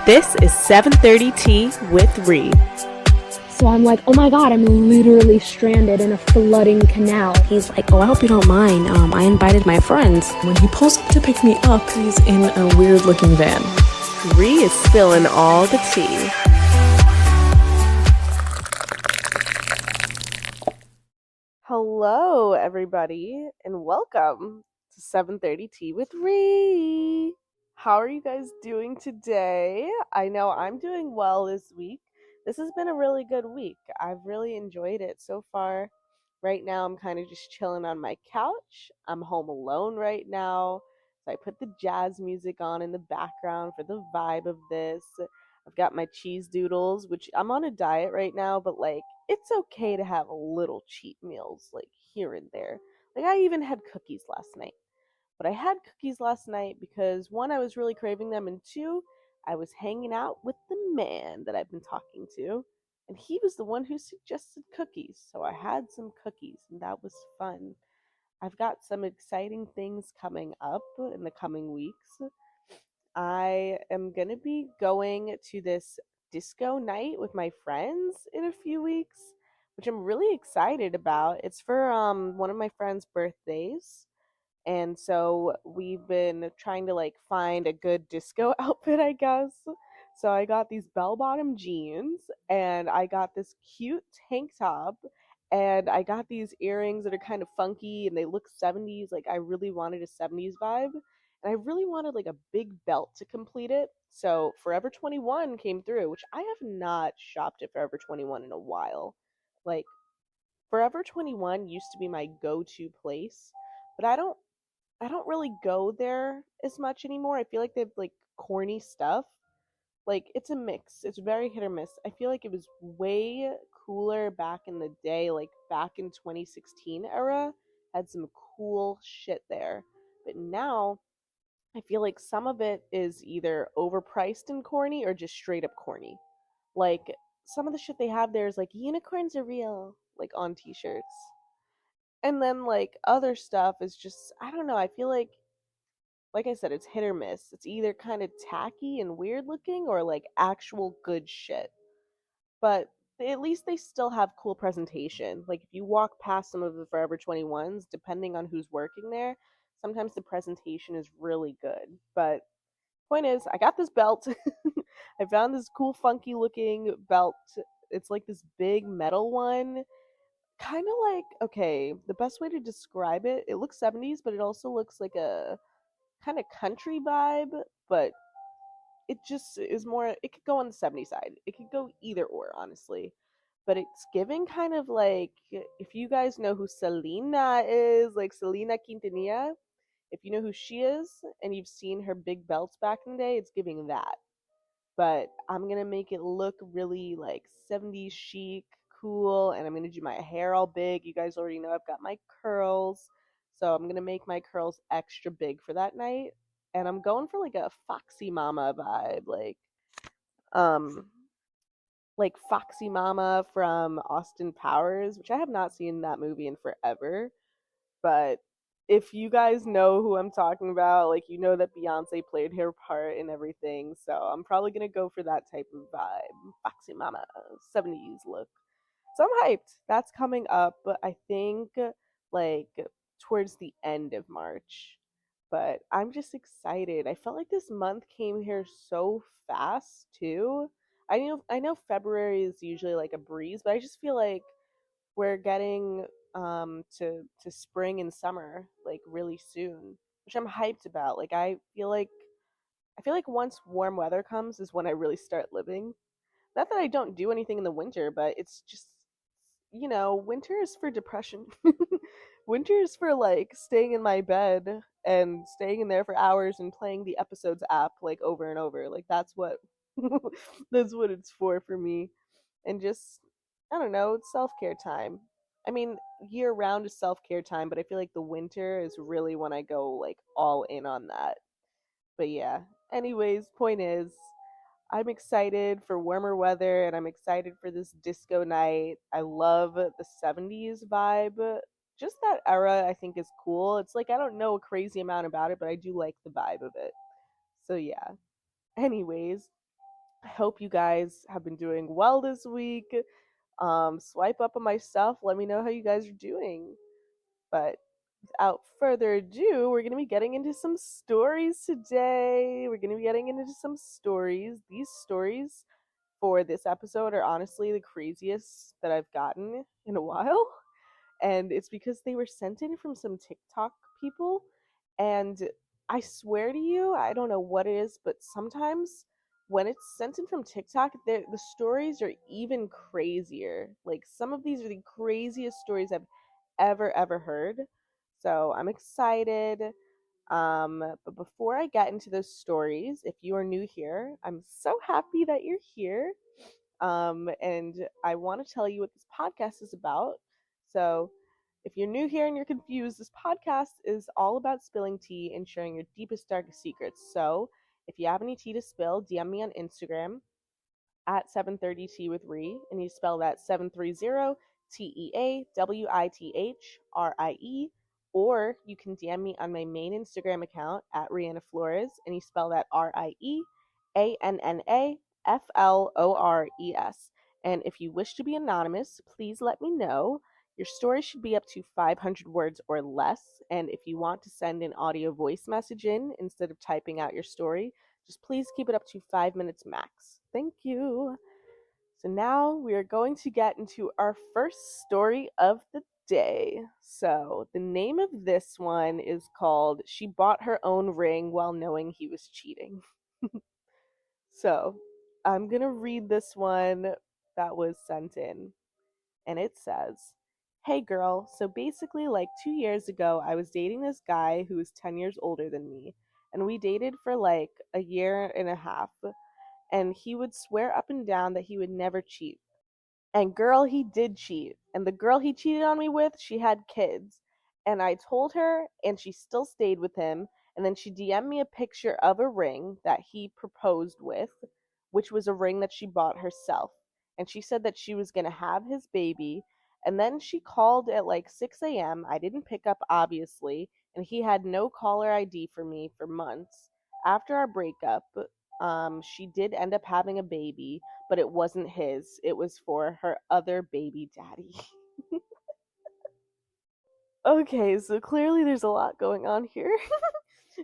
This is 7:30 Tea with Ree. So I'm like, oh my god, I'm literally stranded in a flooding canal. He's like, oh, I hope you don't mind. I invited my friends. When he pulls up to pick me up, he's in a weird-looking van. Ree is spilling all the tea. Hello, everybody, and welcome to 7:30 Tea with Ree. How are you guys doing today? I know I'm doing well this week. This has been a really good week. I've really enjoyed it so far. Right now, I'm kind of just chilling on my couch. I'm home alone right now. So I put the jazz music on in the background for the vibe of this. I've got my cheese doodles, which I'm on a diet right now, but like, it's okay to have a little cheat meals, like here and there. Like, I even had cookies last night. But I had cookies last night because one, I was really craving them, and two, I was hanging out with the man that I've been talking to, and he was the one who suggested cookies. So I had some cookies, and that was fun. I've got some exciting things coming up in the coming weeks. I am going to be going to this disco night with my friends in a few weeks, which I'm really excited about. It's for one of my friends' birthdays. And so we've been trying to like find a good disco outfit, I guess. So I got these bell-bottom jeans and I got this cute tank top and I got these earrings that are kind of funky and they look 70s. Like, I really wanted a 70s vibe. And I really wanted like a big belt to complete it. So Forever 21 came through, which I have not shopped at Forever 21 in a while. Like, Forever 21 used to be my go-to place, but I don't really go there as much anymore. I feel like they have like corny stuff. Like, it's a mix. It's very hit or miss. I feel like it was way cooler back in the day, like back in 2016 era, had some cool shit there. But now I feel like some of it is either overpriced and corny or just straight up corny. Like, some of the shit they have there is like unicorns are real, like on t-shirts. And then like other stuff is just, I don't know, I feel like I said, it's hit or miss. It's either kind of tacky and weird looking or like actual good shit. But at least they still have cool presentation. Like, if you walk past some of the Forever 21s, depending on who's working there, sometimes the presentation is really good. But point is, I got this belt. I found this cool funky looking belt. It's like this big metal one. Kind of like, okay, the best way to describe it, it looks 70s, but it also looks like a kind of country vibe, but it just is more, it could go on the 70s side. It could go either or, honestly. But it's giving kind of like, if you guys know who Selena is, like Selena Quintanilla, if you know who she is and you've seen her big belts back in the day, it's giving that. But I'm gonna make it look really like 70s chic, cool, and I'm gonna do my hair all big. You guys already know I've got my curls, so I'm gonna make my curls extra big for that night. And I'm going for like a Foxy Mama vibe, um like Foxy Mama from Austin Powers, which I have not seen that movie in forever. But if you guys know who I'm talking about, like, you know that Beyonce played her part and everything, so I'm probably gonna go for that type of vibe. Foxy Mama, 70s look. So I'm hyped. That's coming up, I think, like, towards the end of March. But I'm just excited. I felt like this month came here so fast too. I know February is usually like a breeze, but I just feel like we're getting to spring and summer like really soon, which I'm hyped about. Like, I feel like once warm weather comes is when I really start living. Not that I don't do anything in the winter, but it's just, winter is for depression. Winter is for like staying in my bed and staying in there for hours and playing the episodes app like over and over. Like, that's what that's what it's for me. And just, I don't know, it's self-care time. I mean, year round is self-care time, but I feel like the winter is really when I go like all in on that. But yeah, anyways, point is, I'm excited for warmer weather and I'm excited for this disco night. I love the 70s vibe. Just that era I think is cool. It's like, I don't know a crazy amount about it, but I do like the vibe of it. So yeah. Anyways, I hope you guys have been doing well this week. Swipe up on my stuff. Let me know how you guys are doing. But without further ado, we're going to be getting into some stories today. These stories for this episode are honestly the craziest that I've gotten in a while. And it's because they were sent in from some TikTok people. And I swear to you, I don't know what it is, but sometimes when it's sent in from TikTok, the stories are even crazier. Like, some of these are the craziest stories I've ever heard. So I'm excited. But before I get into those stories, if you are new here, I'm so happy that you're here. And I want to tell you what this podcast is about. So, if you're new here and you're confused, this podcast is all about spilling tea and sharing your deepest, darkest secrets. So, if you have any tea to spill, DM me on Instagram at 730T with Ree, and you spell that 730 TEAWITHRIE, or you can DM me on my main Instagram account at Rihanna Flores, and you spell that RIEANNAFLORES. And if you wish to be anonymous, please let me know. Your story should be up to 500 words or less, and if you want to send an audio voice message in instead of typing out your story, just please keep it up to 5 minutes max. Thank you. So now we are going to get into our first story of the day. So the name of this one is called She Bought Her Own Ring While Knowing He Was Cheating. So I'm going to read this one that was sent in. And it says, "Hey girl, so basically like 2 years ago, I was dating this guy who was 10 years older than me. And we dated for like a year and a half. And he would swear up and down that he would never cheat. And girl, he did cheat. And the girl he cheated on me with, she had kids. And I told her, and she still stayed with him. And then she DM'd me a picture of a ring that he proposed with, which was a ring that she bought herself. And she said that she was going to have his baby. And then she called at like 6 a.m. I didn't pick up, obviously. And he had no caller ID for me for months. After our breakup, she did end up having a baby, but it wasn't his. It was for her other baby daddy." Okay, so clearly there's a lot going on here.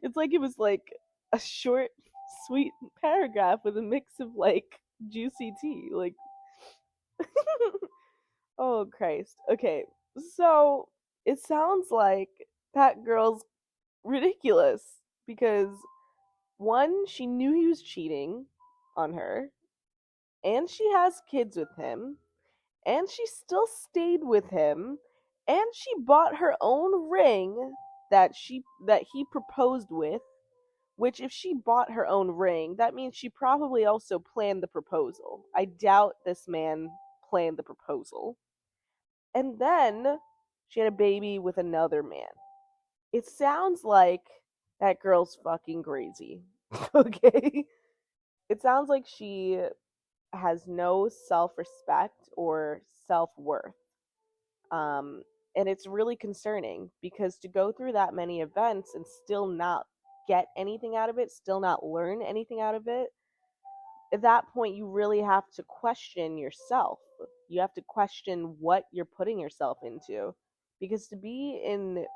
It's like it was like a short, sweet paragraph with a mix of like juicy tea. Like, oh Christ. Okay, so it sounds like that girl's ridiculous because one, she knew he was cheating on her, and she has kids with him, and she still stayed with him, and she bought her own ring that he proposed with, which if she bought her own ring, that means she probably also planned the proposal. I doubt this man planned the proposal. And then she had a baby with another man. It sounds like that girl's fucking crazy. Okay? It sounds like she has no self-respect or self-worth. And it's really concerning because to go through that many events and still not get anything out of it, still not learn anything out of it, at that point you really have to question yourself. You have to question what you're putting yourself into. Because to be in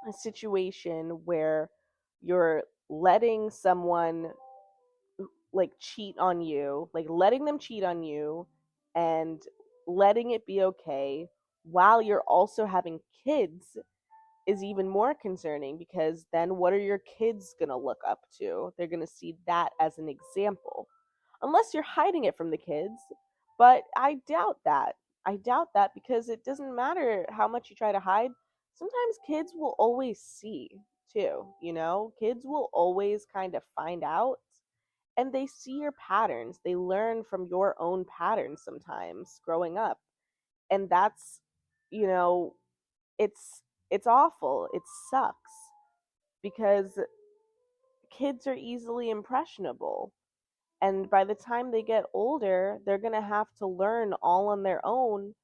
a situation where you're letting someone like cheat on you, like letting them cheat on you and letting it be okay while you're also having kids is even more concerning, because then what are your kids going to look up to? They're going to see that as an example. Unless you're hiding it from the kids, but I doubt that. I doubt that because it doesn't matter how much you try to hide. Sometimes kids will always see too, you know? Kids will always kind of find out, and they see your patterns. They learn from your own patterns sometimes growing up. And that's, you know, it's awful. It sucks because kids are easily impressionable. And by the time they get older, they're going to have to learn all on their own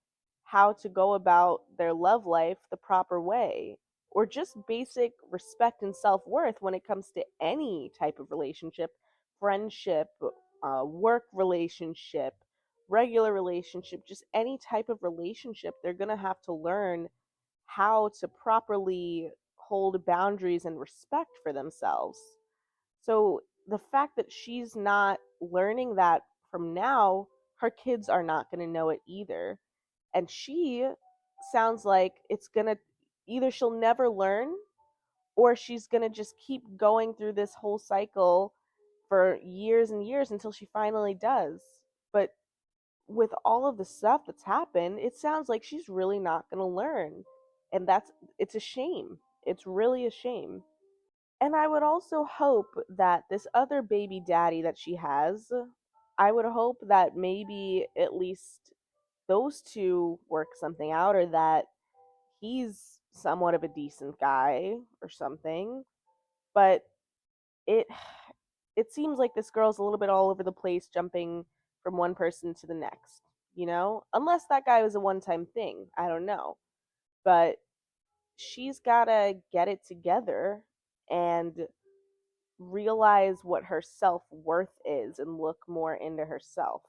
how to go about their love life the proper way, or just basic respect and self worth when it comes to any type of relationship, friendship, work relationship, regular relationship, just any type of relationship, they're going to have to learn how to properly hold boundaries and respect for themselves. So the fact that she's not learning that from now, her kids are not going to know it either. And she sounds like it's going to either she'll never learn or she's going to just keep going through this whole cycle for years and years until she finally does. But with all of the stuff that's happened, it sounds like she's really not going to learn. And it's a shame. It's really a shame. And I would also hope that this other baby daddy that she has, I would hope that maybe at least those two work something out, or that he's somewhat of a decent guy or something. But it it seems like this girl's a little bit all over the place, jumping from one person to the next, unless that guy was a one-time thing, I don't know. But she's got to get it together and realize what her self-worth is and look more into herself,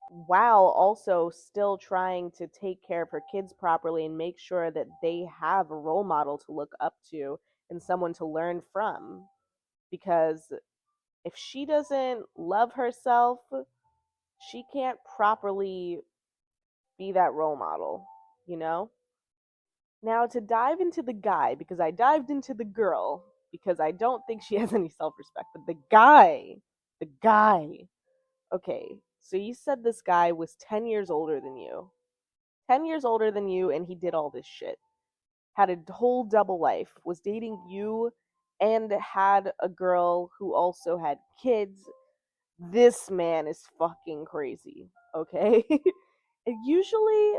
while also still trying to take care of her kids properly and make sure that they have a role model to look up to and someone to learn from. Because if she doesn't love herself, she can't properly be that role model, you know? Now, to dive into the guy, because I dived into the girl, because I don't think she has any self respect, but the guy. Okay, so you said this guy was 10 years older than you. 10 years older than you, and he did all this shit. Had a whole double life, was dating you, and had a girl who also had kids. This man is fucking crazy, okay? And usually,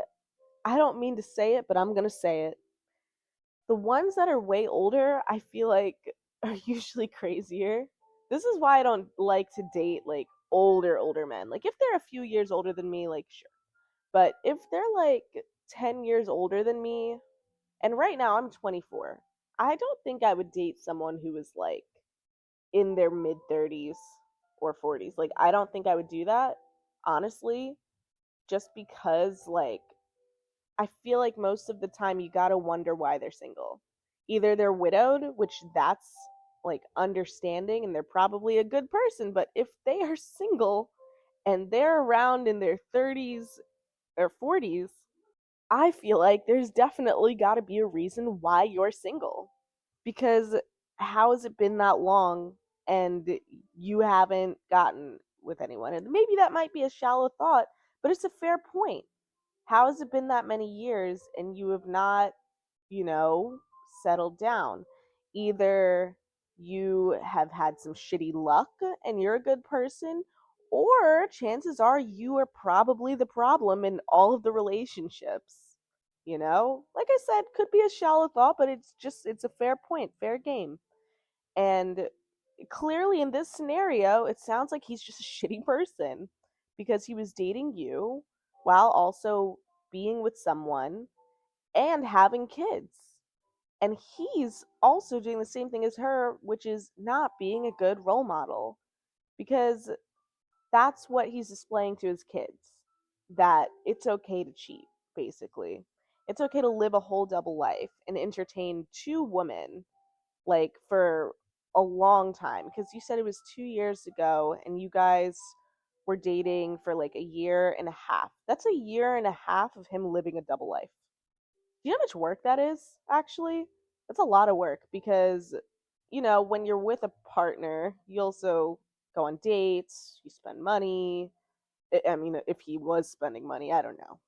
I don't mean to say it, but I'm gonna say it. The ones that are way older, I feel like, are usually crazier. This is why I don't like to date like older men. Like if they're a few years older than me, like sure. But if they're like 10 years older than me, and right now I'm 24, I don't think I would date someone who is like in their mid 30s or 40s. Like I don't think I would do that, honestly, just because like I feel like most of the time you gotta wonder why they're single. Either they're widowed, which that's like understanding and they're probably a good person, but if they are single and they're around in their 30s or 40s, I feel like there's definitely gotta be a reason why you're single. Because how has it been that long and you haven't gotten with anyone? And maybe that might be a shallow thought, but it's a fair point. How has it been that many years and you have not, you know, settled down? Either you have had some shitty luck and you're a good person, or chances are you are probably the problem in all of the relationships. Like I said, could be a shallow thought, but it's a fair point, fair game. And clearly in this scenario, it sounds like he's just a shitty person because he was dating you while also being with someone and having kids. And he's also doing the same thing as her, which is not being a good role model, because that's what he's displaying to his kids, that it's okay to cheat, basically. It's okay to live a whole double life and entertain two women like for a long time, because you said it was 2 years ago and you guys were dating for like a year and a half. That's a year and a half of him living a double life. Do you know how much work that is, actually? That's a lot of work because, when you're with a partner, you also go on dates, you spend money. I mean, if he was spending money, I don't know.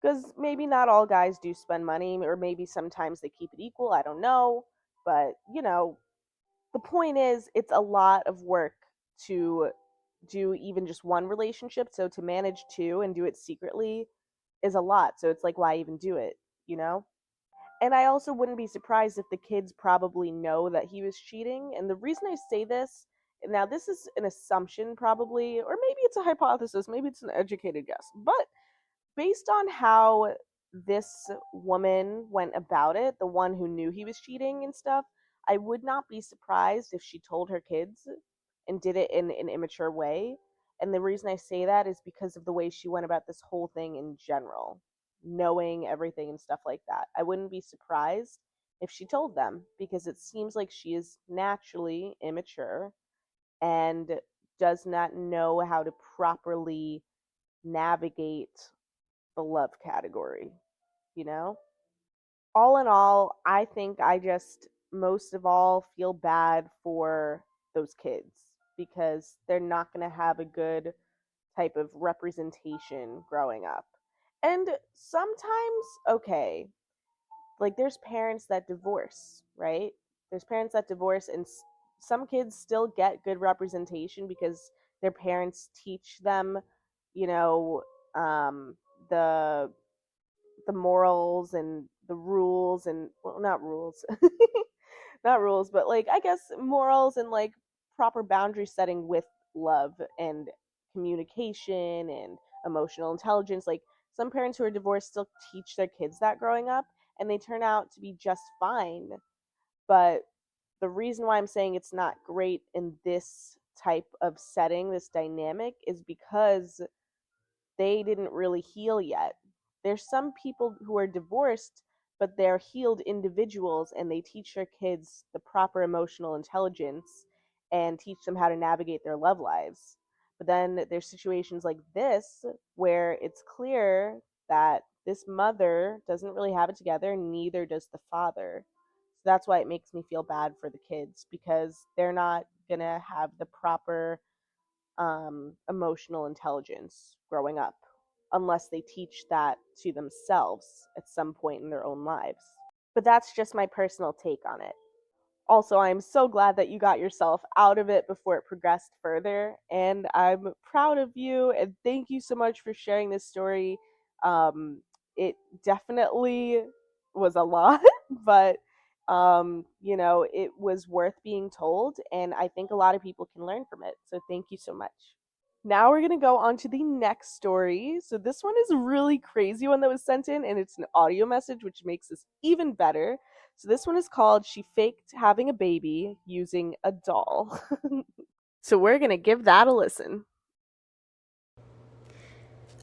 Because maybe not all guys do spend money, or maybe sometimes they keep it equal, I don't know. But, the point is, it's a lot of work to do even just one relationship. So to manage two and do it secretly is a lot. So it's like, why even do it, you know? And I also wouldn't be surprised if the kids probably know that he was cheating. And the reason I say this, now this is an assumption probably, or maybe it's a hypothesis, maybe it's an educated guess, but based on how this woman went about it, the one who knew he was cheating and stuff, I would not be surprised if she told her kids and did it in an immature way. And the reason I say that is because of the way she went about this whole thing in general, knowing everything and stuff like that. I wouldn't be surprised if she told them, because it seems like she is naturally immature and does not know how to properly navigate the love category, you know? All in all, I think I just most of all feel bad for those kids because they're not going to have a good type of representation growing up. And sometimes, okay, like there's parents that divorce, right? There's parents that divorce, and some kids still get good representation because their parents teach them, you know, the morals and the rules and, well, not rules, not rules, but like I guess morals and like proper boundary setting with love and communication and emotional intelligence. Like some parents who are divorced still teach their kids that growing up, and they turn out to be just fine. But the reason why I'm saying it's not great in this type of setting, this dynamic, is because they didn't really heal yet. There's some people who are divorced, but they're healed individuals, and they teach their kids the proper emotional intelligence and teach them how to navigate their love lives. But then there's situations like this where it's clear that this mother doesn't really have it together, neither does the father. So that's why it makes me feel bad for the kids, because they're not going to have the proper emotional intelligence growing up unless they teach that to themselves at some point in their own lives. But that's just my personal take on it. Also, I'm so glad that you got yourself out of it before it progressed further, and I'm proud of you, and thank you so much for sharing this story. It definitely was a lot, but you know, it was worth being told, and I think a lot of people can learn from it. So thank you so much. Now we're going to go on to the next story. So this one is a really crazy one that was sent in, and it's an audio message, which makes this even better. So this one is called "She Faked Having a Baby Using a Doll." So we're going to give that a listen.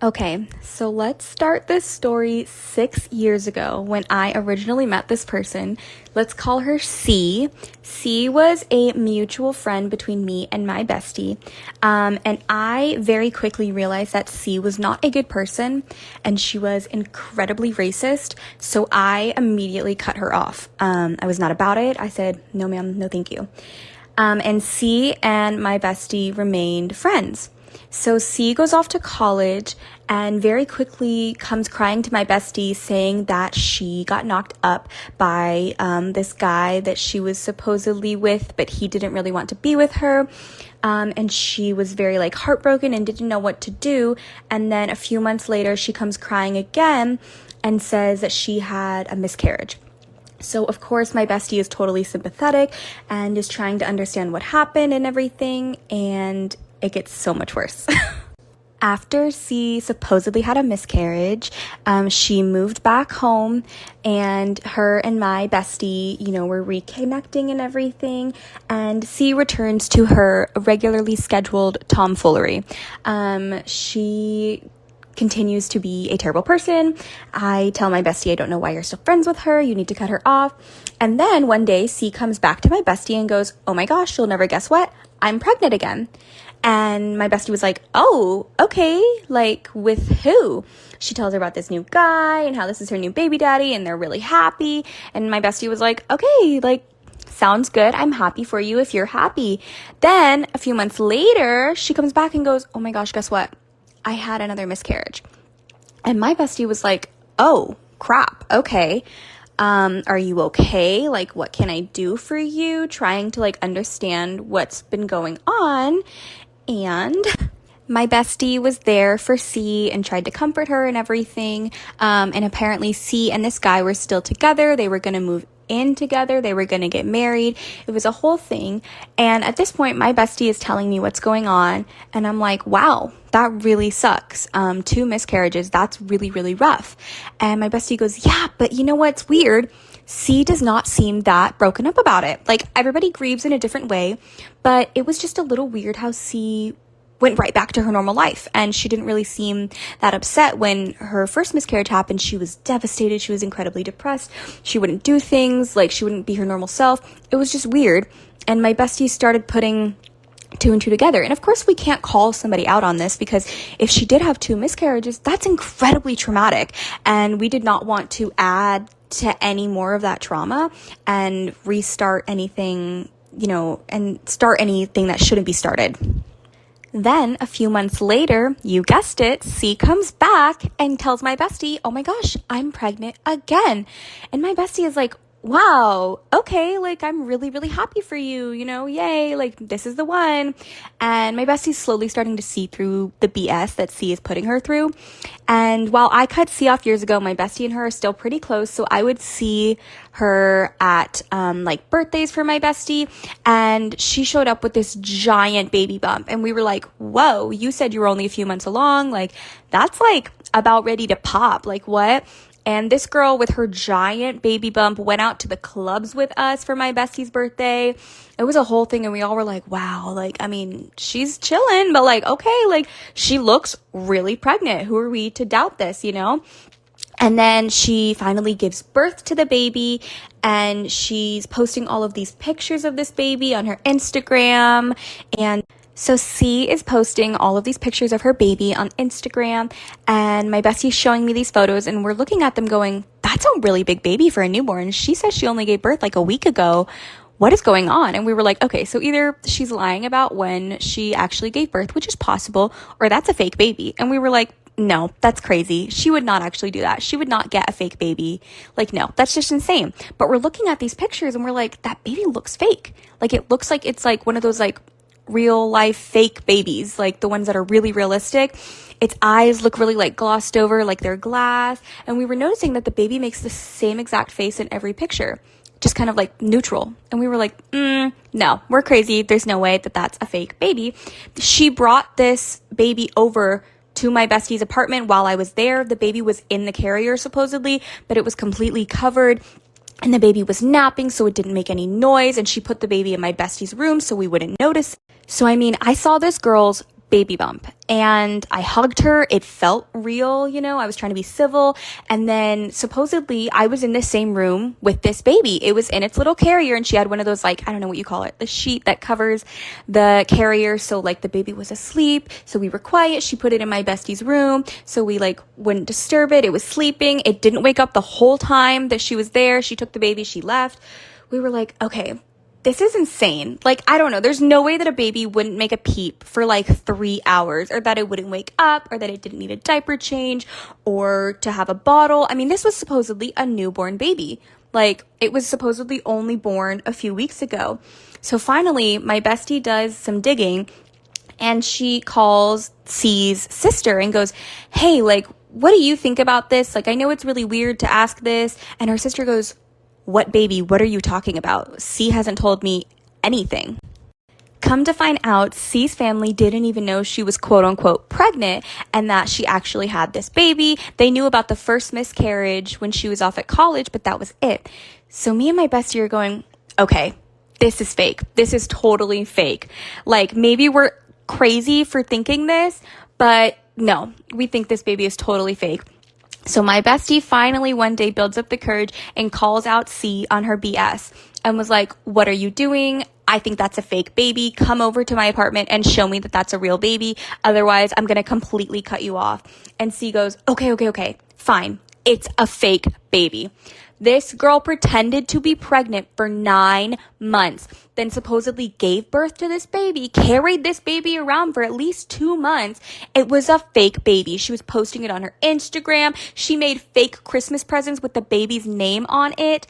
Okay, so let's start this story 6 years ago when I originally met this person. Let's call her C. C was a mutual friend between me and my bestie. And I very quickly realized that C was not a good person and she was incredibly racist. So I immediately cut her off. I was not about it. I said, no, ma'am, no, thank you. And C and my bestie remained friends. So C goes off to college and very quickly comes crying to my bestie saying that she got knocked up by this guy that she was supposedly with, but he didn't really want to be with her. And she was very like heartbroken and didn't know what to do. And then a few months later, she comes crying again and says that she had a miscarriage. So, of course, my bestie is totally sympathetic and is trying to understand what happened and everything, and it gets so much worse. After C supposedly had a miscarriage, she moved back home, and her and my bestie, were reconnecting and everything, and C returns to her regularly scheduled tomfoolery. She continues to be a terrible person. I tell my bestie, I don't know why you're still friends with her. You need to cut her off. And then one day, C comes back to my bestie and goes, oh my gosh, you'll never guess what? I'm pregnant again. And my bestie was like, oh, okay, like with who? She tells her about this new guy and how this is her new baby daddy and they're really happy. And my bestie was like, okay, like, sounds good. I'm happy for you if you're happy. Then a few months later, she comes back and goes, oh my gosh, guess what? I had another miscarriage. And my bestie was like, oh, crap. Okay. Are you okay? Like, what can I do for you? Trying to like understand what's been going on. And my bestie was there for C and tried to comfort her and everything. And apparently C and this guy were still together. They were going to move in together. They were going to get married. It was a whole thing. And at this point, my bestie is telling me what's going on. And I'm like, wow, that really sucks. 2 miscarriages. That's really, really rough. And my bestie goes, yeah, but you know what's weird? C does not seem that broken up about it. Like, everybody grieves in a different way, but it was just a little weird how C went right back to her normal life. And she didn't really seem that upset when her first miscarriage happened. She was devastated. She was incredibly depressed. She wouldn't do things, like she wouldn't be her normal self. It was just weird. And my bestie started putting two and two together. And of course, we can't call somebody out on this, because if she did have two miscarriages, that's incredibly traumatic. And we did not want to add to any more of that trauma and restart anything, and start anything that shouldn't be started. Then a few months later, you guessed it, C comes back and tells my bestie, oh my gosh, I'm pregnant again. And my bestie is like, wow, okay, like I'm really, really happy for you, yay, like this is the one. And my bestie's slowly starting to see through the BS that C is putting her through. And while I cut C off years ago, my bestie and her are still pretty close. So I would see her at like birthdays for my bestie, and she showed up with this giant baby bump. And we were like, whoa, you said you were only a few months along. Like that's like about ready to pop. Like what? And this girl with her giant baby bump went out to the clubs with us for my bestie's birthday. It was a whole thing, and we all were like, wow, like, I mean, she's chilling, but like, okay, like, she looks really pregnant. Who are we to doubt this, And then she finally gives birth to the baby, and she's posting all of these pictures of this baby on her Instagram. And so C is posting all of these pictures of her baby on Instagram, and my bestie's showing me these photos, and we're looking at them going, that's a really big baby for a newborn. She says she only gave birth like a week ago. What is going on? And we were like, okay, so either she's lying about when she actually gave birth, which is possible, or that's a fake baby. And we were like, no, that's crazy. She would not actually do that. She would not get a fake baby. Like, no, that's just insane. But we're looking at these pictures and we're like, that baby looks fake. Like, it looks like it's like one of those like real life fake babies, like the ones that are really realistic. Its eyes look really like glossed over, like they're glass. And we were noticing that the baby makes the same exact face in every picture, just kind of like neutral. And we were like, no, we're crazy. There's no way that that's a fake baby. She brought this baby over to my bestie's apartment while I was there. The baby was in the carrier supposedly, but it was completely covered. And the baby was napping, so it didn't make any noise. And she put the baby in my bestie's room so we wouldn't notice. So, I mean, I saw this girl's baby bump and I hugged her. It felt real, I was trying to be civil. And then supposedly I was in the same room with this baby. It was in its little carrier, and she had one of those, like, I don't know what you call it, the sheet that covers the carrier. So like the baby was asleep. So we were quiet. She put it in my bestie's room so we like wouldn't disturb it. It was sleeping. It didn't wake up the whole time that she was there. She took the baby. She left. We were like, okay, this is insane. Like, I don't know. There's no way that a baby wouldn't make a peep for like 3 hours, or that it wouldn't wake up, or that it didn't need a diaper change, or to have a bottle. I mean, this was supposedly a newborn baby. Like, it was supposedly only born a few weeks ago. So finally, my bestie does some digging, and she calls C's sister and goes, hey, like, what do you think about this? Like, I know it's really weird to ask this. And her sister goes, what baby? What are you talking about? C hasn't told me anything. Come to find out, C's family didn't even know she was quote unquote pregnant and that she actually had this baby. They knew about the first miscarriage when she was off at college, but that was it. So me and my bestie are going, okay, this is fake. This is totally fake. Like, maybe we're crazy for thinking this, but no, we think this baby is totally fake. So my bestie finally one day builds up the courage and calls out C on her BS and was like, what are you doing? I think that's a fake baby. Come over to my apartment and show me that that's a real baby. Otherwise, I'm going to completely cut you off. And C goes, okay, fine. It's a fake baby. This girl pretended to be pregnant for 9 months, then supposedly gave birth to this baby, carried this baby around for at least 2 months. It was a fake baby. She was posting it on her Instagram. She made fake Christmas presents with the baby's name on it.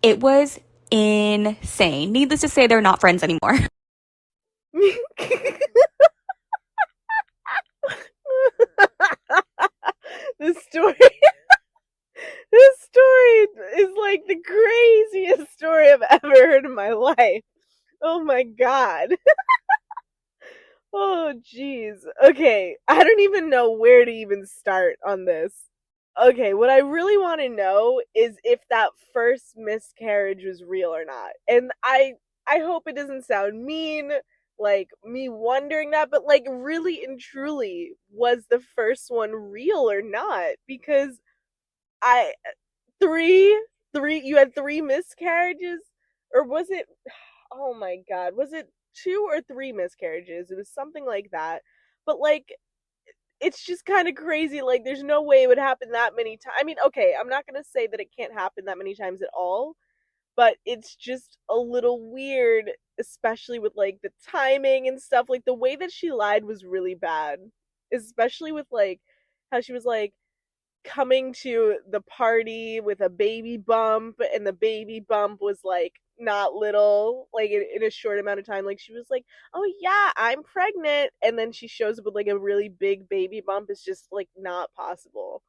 It was insane. Needless to say, they're not friends anymore. This story This story is like the craziest story I've ever heard in my life. Oh my god. Oh jeez. Okay, I don't even know where to even start on this. Okay, what I really want to know is if that first miscarriage was real or not. And I hope it doesn't sound mean. like me wondering that, but like really and truly, was the first one real or not? Because I three you had three miscarriages, or was it, oh my god, was it two or three miscarriages? It was something like that. But like it's just kind of crazy. Like there's no way it would happen that many times. I mean, okay, I'm not going to say that it can't happen that many times at all, but it's just a little weird, especially with like the timing and stuff. Like the way that she lied was really bad, especially with like how she was like coming to the party with a baby bump, and the baby bump was like not little, like in a short amount of time. Like she was like, oh yeah, I'm pregnant, and then she shows up with like a really big baby bump. It's just like not possible.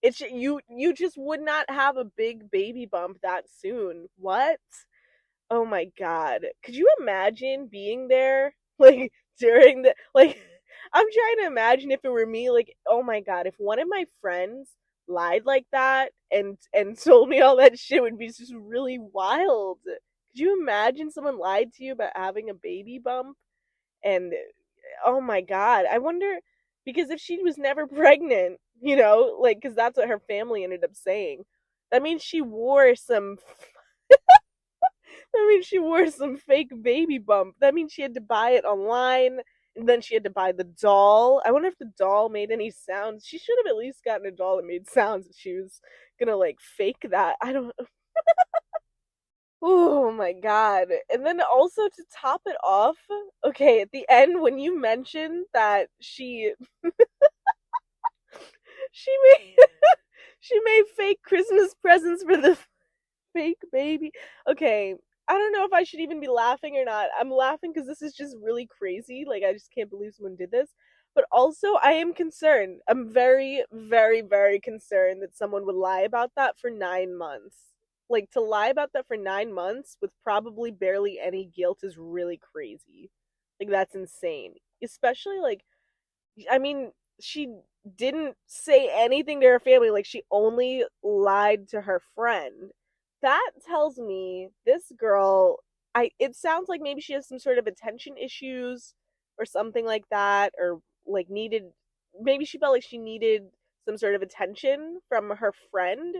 It's you just would not have a big baby bump that soon. What? Oh my god. Could you imagine being there like during the like I'm trying to imagine if it were me, like, oh my god, if one of my friends lied like that and told me all that shit, would be just really wild. Could you imagine someone lied to you about having a baby bump? And oh my god, I wonder, because if she was never pregnant, like, because that's what her family ended up saying, that means she wore some that means she wore some fake baby bump. That means she had to buy it online, and then she had to buy the doll. I wonder if the doll made any sounds. She should have at least gotten a doll that made sounds if she was gonna like fake that. I don't. Oh my god. And then also to top it off, okay, at the end when you mentioned that she made she made fake Christmas presents for the fake baby. Okay, I don't know if I should even be laughing or not. I'm laughing because this is just really crazy. Like, I just can't believe someone did this. But also, I am concerned. I'm very, very, very concerned that someone would lie about that for 9 months. Like, to lie about that for 9 months with probably barely any guilt is really crazy. Like, that's insane. Especially, like, I mean, she didn't say anything to her family. Like, she only lied to her friend. That tells me this girl, it sounds like maybe she has some sort of attention issues or something like that, or like needed, maybe she felt like she needed some sort of attention from her friend.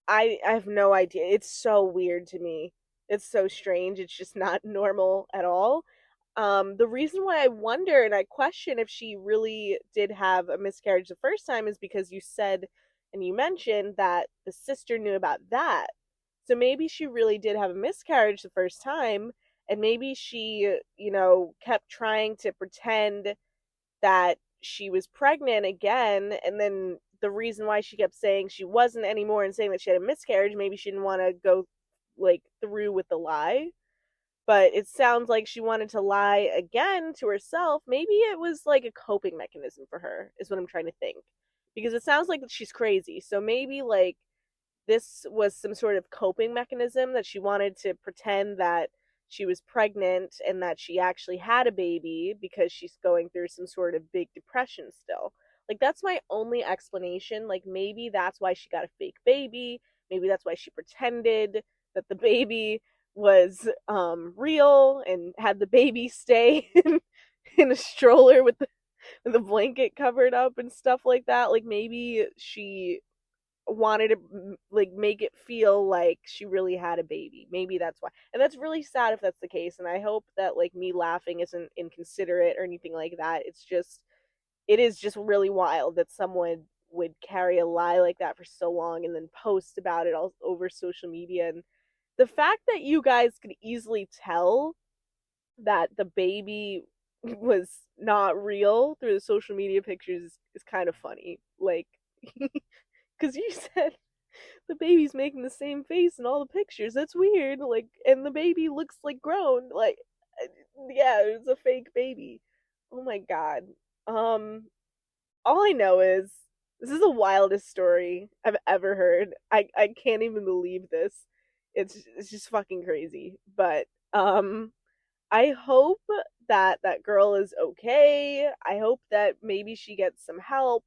I have no idea. It's so weird to me. It's so strange. It's just not normal at all. The reason why I wonder and I question if she really did have a miscarriage the first time is because you said and you mentioned that the sister knew about that. So maybe she really did have a miscarriage the first time, and maybe she, kept trying to pretend that she was pregnant again, and then the reason why she kept saying she wasn't anymore and saying that she had a miscarriage, maybe she didn't want to go like through with the lie. But it sounds like she wanted to lie again to herself. Maybe it was like a coping mechanism for her, is what I'm trying to think. Because it sounds like she's crazy. So maybe like this was some sort of coping mechanism, that she wanted to pretend that she was pregnant and that she actually had a baby because she's going through some sort of big depression still. Like, that's my only explanation. Like, maybe that's why she got a fake baby. Maybe that's why she pretended that the baby was real and had the baby stay in a stroller with the blanket covered up and stuff like that. Like, maybe she wanted to like make it feel like she really had a baby. Maybe that's why. And that's really sad if that's the case, and I hope that like me laughing isn't inconsiderate or anything like that. It is just really wild that someone would carry a lie like that for so long and then post about it all over social media. And the fact that you guys could easily tell that the baby was not real through the social media pictures is kind of funny. Like, because you said the baby's making the same face in all the pictures. That's weird. Like, and the baby looks like grown. Like, yeah, it's a fake baby. Oh my god. All I know is this is the wildest story I've ever heard. I can't even believe this. It's just fucking crazy. But I hope that that girl is okay. I hope that maybe she gets some help.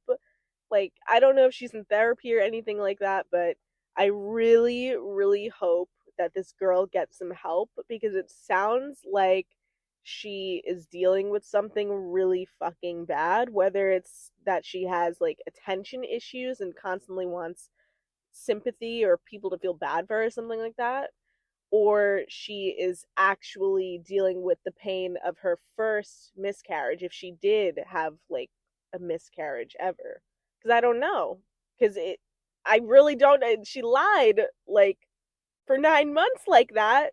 Like, I don't know if she's in therapy or anything like that, but I really, really hope that this girl gets some help, because it sounds like she is dealing with something really fucking bad, whether it's that she has like attention issues and constantly wants sympathy or people to feel bad for her or something like that, or she is actually dealing with the pain of her first miscarriage, if she did have like a miscarriage ever. Because I don't know. Because I really don't. She lied like for 9 months like that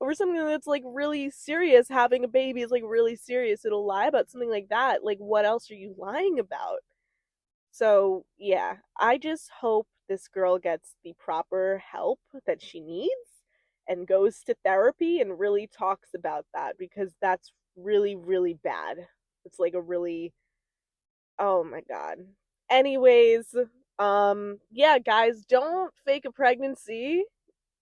over something that's like really serious. Having a baby is like really serious. It'll lie about something like that. Like, what else are you lying about? So, yeah, I just hope this girl gets the proper help that she needs and goes to therapy and really talks about that, because that's really, really bad. It's like a really, oh my God. Anyways, yeah, guys, don't fake a pregnancy.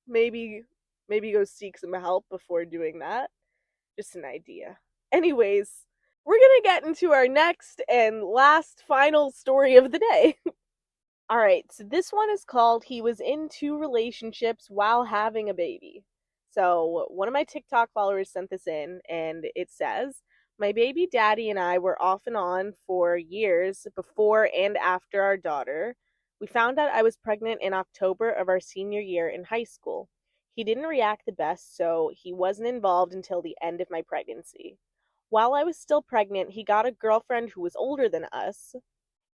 Maybe go seek some help before doing that. Just an idea. Anyways, we're gonna get into our next and last final story of the day. All right, so this one is called He Was in Two Relationships While Having a Baby. So, one of my TikTok followers sent this in, and it says, my baby daddy and I were off and on for years before and after our daughter. We found out I was pregnant in October of our senior year in high school. He didn't react the best, so he wasn't involved until the end of my pregnancy. While I was still pregnant, he got a girlfriend who was older than us,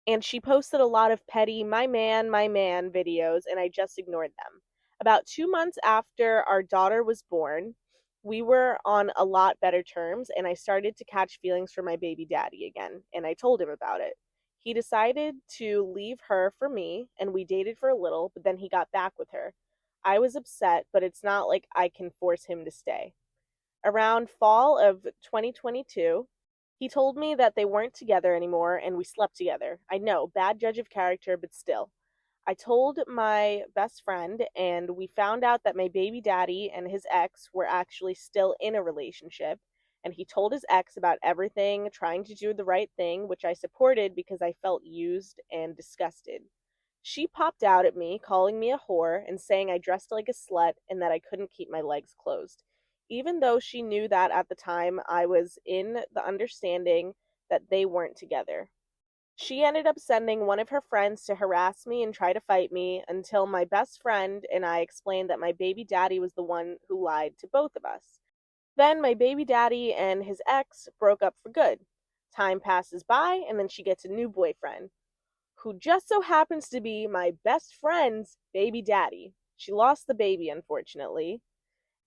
and she posted a lot of petty my man videos, and I just ignored them. About 2 months after our daughter was born, we were on a lot better terms, and I started to catch feelings for my baby daddy again, and I told him about it. He decided to leave her for me, and we dated for a little, but then he got back with her. I was upset, but it's not like I can force him to stay. Around fall of 2022, he told me that they weren't together anymore and we slept together. I know, bad judge of character, but still. I told my best friend, and we found out that my baby daddy and his ex were actually still in a relationship. And he told his ex about everything, trying to do the right thing, which I supported because I felt used and disgusted. She popped out at me, calling me a whore and saying I dressed like a slut and that I couldn't keep my legs closed. Even though she knew that at the time, I was in the understanding that they weren't together. She ended up sending one of her friends to harass me and try to fight me until my best friend and I explained that my baby daddy was the one who lied to both of us. Then my baby daddy and his ex broke up for good. Time passes by, and then she gets a new boyfriend, who just so happens to be my best friend's baby daddy. She lost the baby, unfortunately,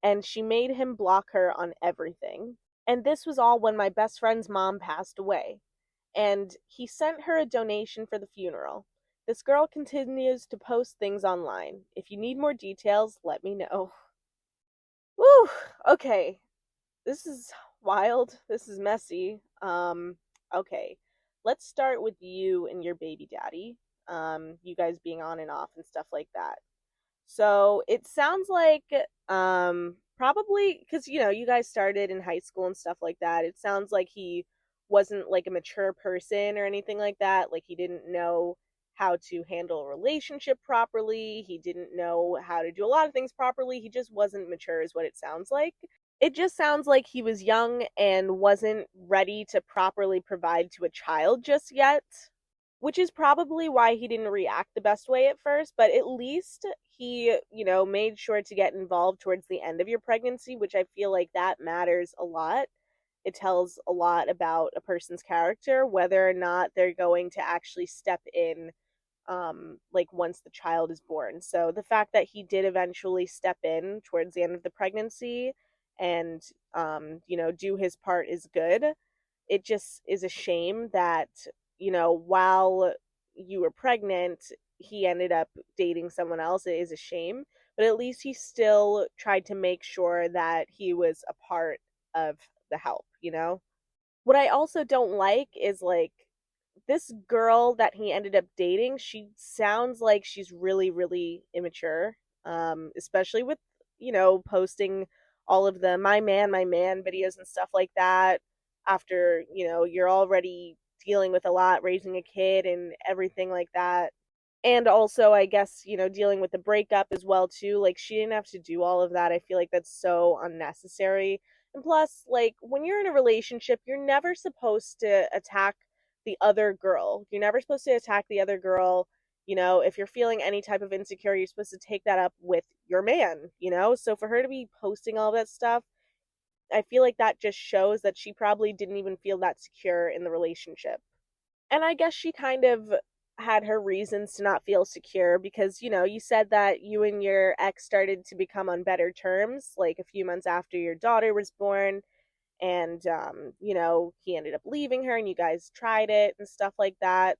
and she made him block her on everything. And this was all when my best friend's mom passed away, and he sent her a donation for the funeral. This girl continues to post things online. If you need more details, let me know. Woo! Okay. This is wild. This is messy. Okay. Let's start with you and your baby daddy. You guys being on and off and stuff like that. So it sounds like probably because you guys started in high school and stuff like that. It sounds like he wasn't like a mature person or anything like that. Like he didn't know how to handle a relationship properly. He didn't know how to do a lot of things properly. He just wasn't mature, is what it sounds like. It just sounds like he was young and wasn't ready to properly provide to a child just yet, which is probably why he didn't react the best way at first, but at least he, made sure to get involved towards the end of your pregnancy, which I feel like that matters a lot. It tells a lot about a person's character, whether or not they're going to actually step in, like once the child is born. So the fact that he did eventually step in towards the end of the pregnancy and, do his part is good. It just is a shame that, while you were pregnant, he ended up dating someone else. It is a shame, but at least he still tried to make sure that he was a part of the help. What I also don't like is like this girl that he ended up dating, she sounds like she's really, really immature, especially with, posting all of the my man videos and stuff like that after, you're already dealing with a lot, raising a kid and everything like that. And also, I guess, dealing with the breakup as well, too. Like, she didn't have to do all of that. I feel like that's so unnecessary. And plus, like, when you're in a relationship, you're never supposed to attack the other girl. You're never supposed to attack the other girl. You know, if you're feeling any type of insecurity, you're supposed to take that up with your man, you know? So for her to be posting all that stuff, I feel like that just shows that she probably didn't even feel that secure in the relationship. And I guess she kind of had her reasons to not feel secure because, you know, you said that you and your ex started to become on better terms like a few months after your daughter was born. And, you know, he ended up leaving her and you guys tried it and stuff like that.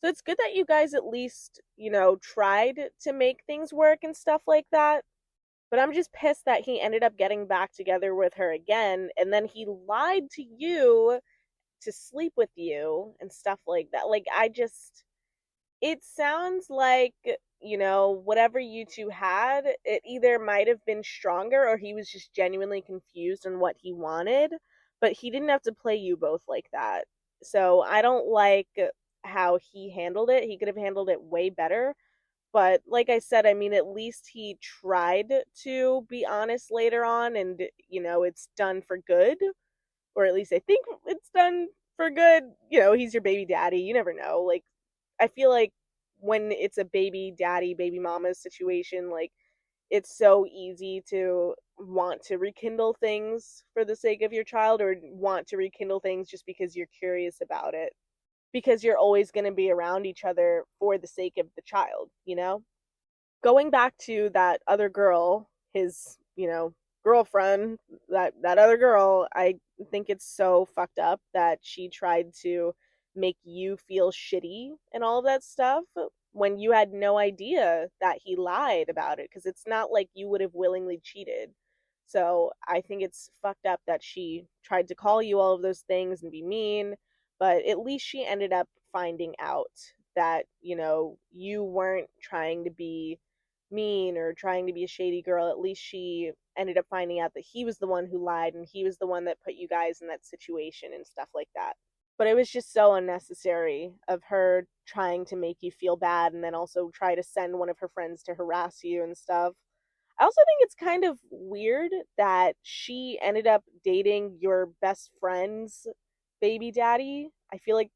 So it's good that you guys at least, you know, tried to make things work and stuff like that. But I'm just pissed that he ended up getting back together with her again and then he lied to you to sleep with you and stuff like that. Like, it sounds like, you know, whatever you two had, it either might have been stronger or he was just genuinely confused on what he wanted, but he didn't have to play you both like that. So I don't like how he handled it. He could have handled it way better. But like I said, I mean, at least he tried to be honest later on, and, you know, it's done for good. Or at least I think it's done for good. You know, he's your baby daddy. You never know. Like, I feel like when it's a baby daddy, baby mama situation, like, it's so easy to want to rekindle things for the sake of your child or want to rekindle things just because you're curious about it. Because you're always going to be around each other for the sake of the child, you know? Going back to that other girl, his, you know, girlfriend, that other girl, I think it's so fucked up that she tried to make you feel shitty and all of that stuff when you had no idea that he lied about it because it's not like you would have willingly cheated. So I think it's fucked up that she tried to call you all of those things and be mean, but at least she ended up finding out that, you know, you weren't trying to be mean or trying to be a shady girl. At least she ended up finding out that he was the one who lied and he was the one that put you guys in that situation and stuff like that. But it was just so unnecessary of her trying to make you feel bad and then also try to send one of her friends to harass you and stuff. I also think it's kind of weird that she ended up dating your best friend's baby daddy. I feel like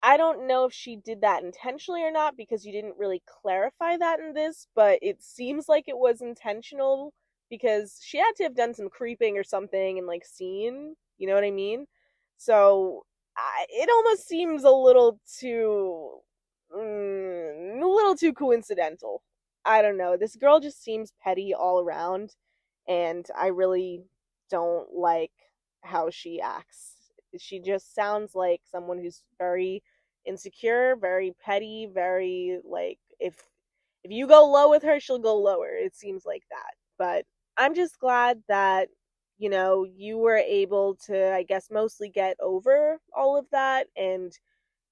I don't know if she did that intentionally or not because you didn't really clarify that in this, but it seems like it was intentional because she had to have done some creeping or something and like seen, you know what I mean? So it almost seems a little too coincidental. I don't know. This girl just seems petty all around, and I really don't like how she acts. She just sounds like someone who's very insecure, very petty, very like if you go low with her, she'll go lower. It seems like that. But I'm just glad that, you know, you were able to, I guess, mostly get over all of that and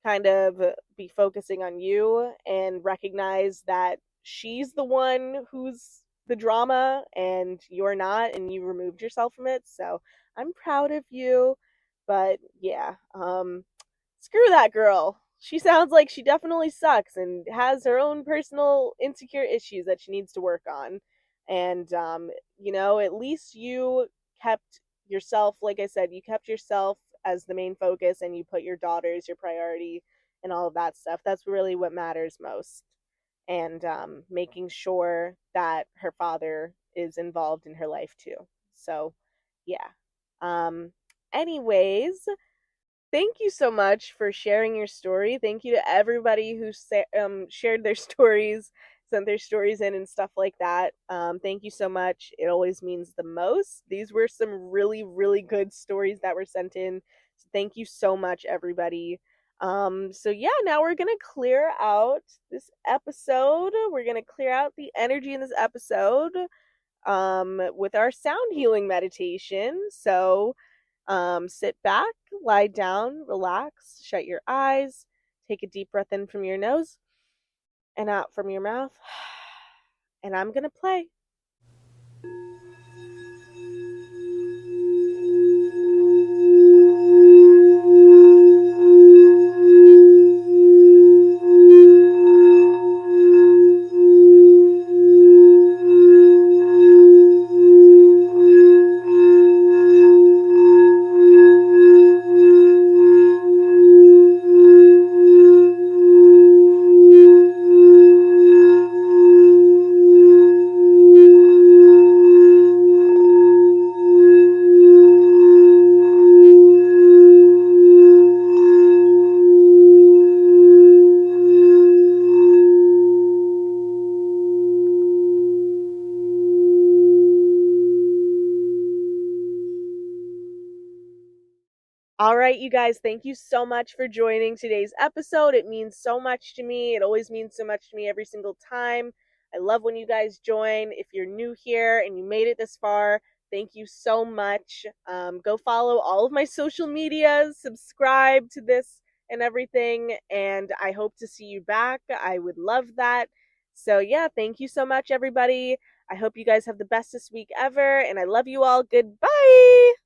kind of be focusing on you and recognize that she's the one who's the drama and you're not, and you removed yourself from it. So I'm proud of you. But yeah, screw that girl. She sounds like she definitely sucks and has her own personal insecure issues that she needs to work on. And, you know, at least you kept yourself, like I said, you kept yourself as the main focus and you put your daughter as your priority and all of that stuff. That's really what matters most. And making sure that her father is involved in her life too. So, yeah. Anyways, thank you so much for sharing your story. Thank you to everybody who shared their stories, sent their stories in, and stuff like that. Thank you so much. It always means the most. These were some really, really good stories that were sent in. So thank you so much, everybody. So yeah, now we're gonna clear out this episode. We're gonna clear out the energy in this episode with our sound healing meditation. So sit back, lie down, relax, shut your eyes, take a deep breath in from your nose and out from your mouth. And I'm going to play. right, you guys, thank you so much for joining today's episode. It means so much to me. It always means so much to me every single time. I love when you guys join. If you're new here and you made it this far, thank you so much. Go follow all of my social medias, subscribe to this and everything, and I hope to see you back. I would love that. So yeah, thank you so much, everybody. I hope you guys have the bestest week ever, and I love you all. Goodbye!